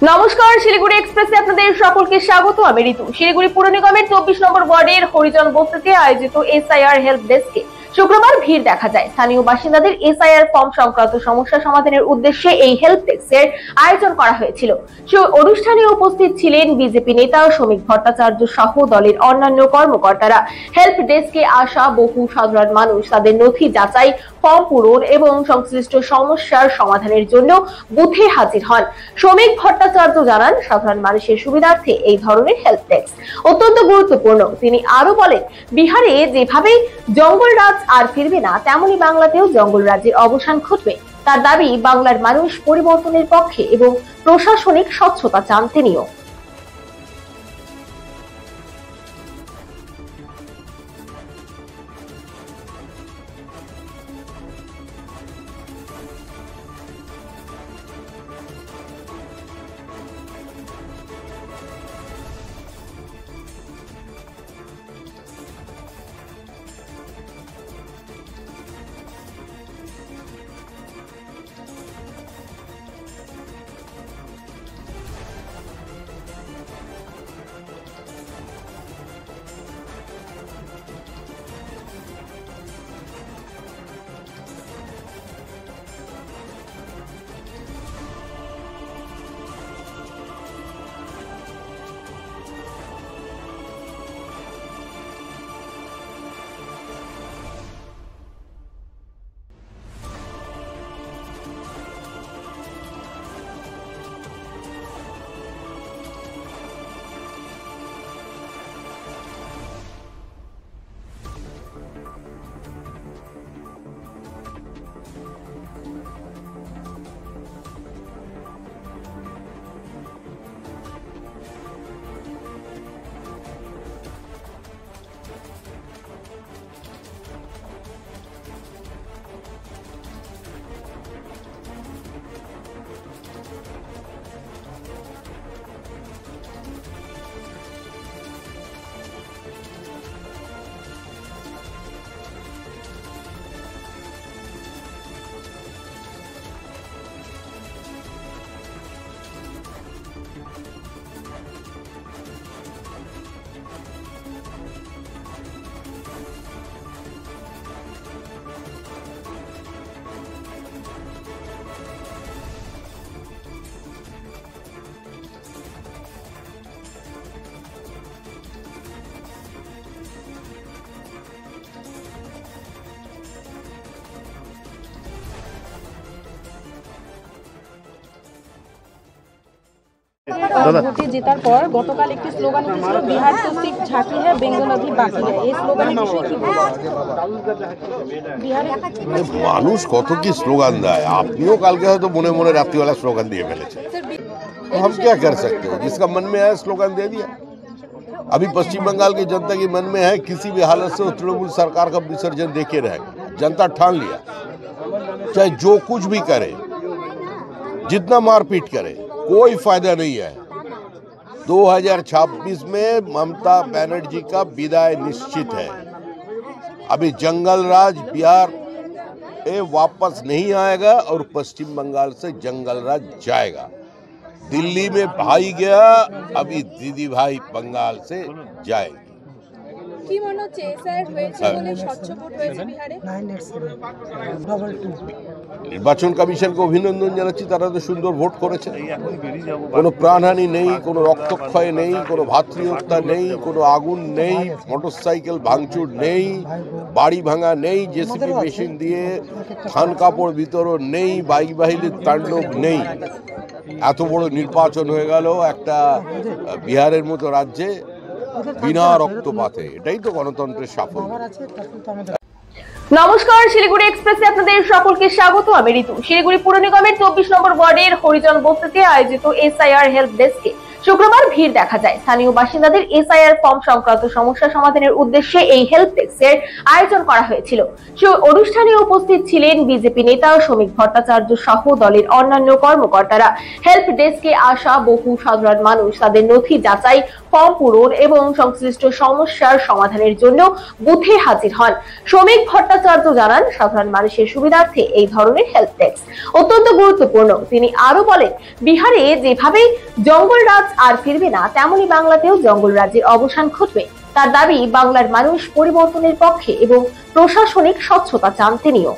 নমস্কার, শিলিগুড়ি এক্সপ্রেসে আপনাদের সকলকে স্বাগত। আমি ঋতু। শিলিগুড়ি পুর নিগমের 24 নম্বর ওয়ার্ডের হরিজন বস্তিতে আয়োজিত এসআইআর হেল্প ডেস্কে শুক্রবার ভিড় দেখা যায়। স্থানীয় বাসিন্দাদের এসআইআর ফর্ম সংক্রান্ত সমস্যা সমাধানের উদ্দেশ্যে এই হেল্প ডেস্কের আয়োজন করা হয়েছিল। অনুষ্ঠানে উপস্থিত ছিলেন বিজেপি নেতা শ্রমিক ভট্টাচার্য সহ দলের অন্যান্য কর্মকর্তারা। হেল্প ডেস্কে আসা বহু সাধারণ মানুষ তাদের নথি যাচাই, ফর্ম পূরণ এবং সংশ্লিষ্ট সমস্যার সমাধানের জন্য বুথে হাজির হন। শ্রমিক ভট্টাচার্য জানান, সাধারণ মানুষের সুবিধার্থে এই ধরনের হেল্প ডেস্ক অত্যন্ত গুরুত্বপূর্ণ। তিনি আরো বলেন, বিহারে যেভাবে জঙ্গলরাজ আর ফিরবে না, তেমনি বাংলাতেও জঙ্গল রাজ্যের অবসান ঘটবে। তার দাবি, বাংলার মানুষ পরিবর্তনের পক্ষে এবং প্রশাসনিক স্বচ্ছতা চান তিনিও। ভোটে জেতার পর গতকাল একটি স্লোগান উঠেছিল, বিহার তো সিট ঝাঁকি হ্যাঁ, বেঙ্গল অভি বাকি হ্যাঁ। এই স্লোগানের বিষয়ে কি বলবেন? মানুষ কত কি স্লোগান দেয়, আপনিও কালকে হয়তো মনে মনে রাত্রিবেলা স্লোগান দিয়ে ফেলেছেন। तो हम क्या कर सकते हैं? जिसका मन में है स्लोगन दे दिया। अभी पश्चिम बंगाल की जनता के मन में है किसी भी हालत से तृणमूल सरकार का विसर्जन देके रहेगा। जनता ठान लिया, चाहे जो कुछ भी करे, जितना मारपीट करे, कोई फायदा नहीं है। 2026 में ममता बनर्जी का विदाई निश्चित है। अभी जंगल राज बिहार वापस नहीं आएगा और पश्चिम बंगाल से जंगल राज जाएगा। दिल्ली में भाई गया, अभी दीदी भाई बंगाल से जाएगी। কি মনে হচ্ছে এসআইআর হয়েছে বলে স্বচ্ছ ভোট হয়েছে বিহারে? নির্বাচন কমিশনকে অভিনন্দন জানাচ্ছি, তারা তো সুন্দর ভোট করেছে। কোনো প্রাণহানি নেই, কোনো রক্তক্ষয় নেই, কোনো ভাতৃহত্যা নেই, কোনো আগুন নেই, মোটরসাইকেল ভাঙচুর নেই, বাড়ি ভাঙা নেই, জেসিবি মেশিন দিয়ে থান কাপড় বিতরণ নেই, বাইক বাহিনীর তাণ্ডব নেই। এত বড় নির্বাচন হয়ে গেল একটা বিহারের মতো রাজ্যে বিনা রক্তপাতে, এটাই তো গণতন্ত্রের সাফল্য। নমস্কার, শিলিগুড়ি এক্সপ্রেসে আপনাদের সকলকে স্বাগত। আমি ঋতু। শিলিগুড়ি পুর নিগমের 24 নম্বর ওয়ার্ডের হরিজন বস্তিতে আয়োজিত এসআইআর হেল্প ডেস্কে শুক্রবার ভিড় দেখা যায়। স্থানীয় বাসিন্দাদের এসআইআর ফর্ম সংক্রান্ত সমস্যা সমাধানের উদ্দেশ্যে এই হেল্প ডেস্কের আয়োজন করা হয়েছিল। অনুষ্ঠানে উপস্থিত ছিলেন বিজেপি নেতা শ্রমিক ভট্টাচার্য সহ দলের অন্যান্য কর্মকর্তারা। হেল্প ডেস্কে আসা বহু সাধারণ মানুষ তাদের নথি যাচাই, ফর্ম পূরণ এবং সংশ্লিষ্ট সমস্যার সমাধানের জন্য বুথে হাজির হন। শ্রমিক ভট্টাচার্য জানান, সাধারণ মানুষের সুবিধার্থে এই ধরনের হেল্প ডেস্ক অত্যন্ত গুরুত্বপূর্ণ। তিনি আরো বলেন, বিহারে যেভাবে জঙ্গলরাজ আর ফিরবে না, তেমনি বাংলাতেও জঙ্গলরাজের অবসান ঘটবে। তার দাবি, বাংলার মানুষ পরিবর্তনের পক্ষে এবং প্রশাসনিক স্বচ্ছতা চান তিনিও।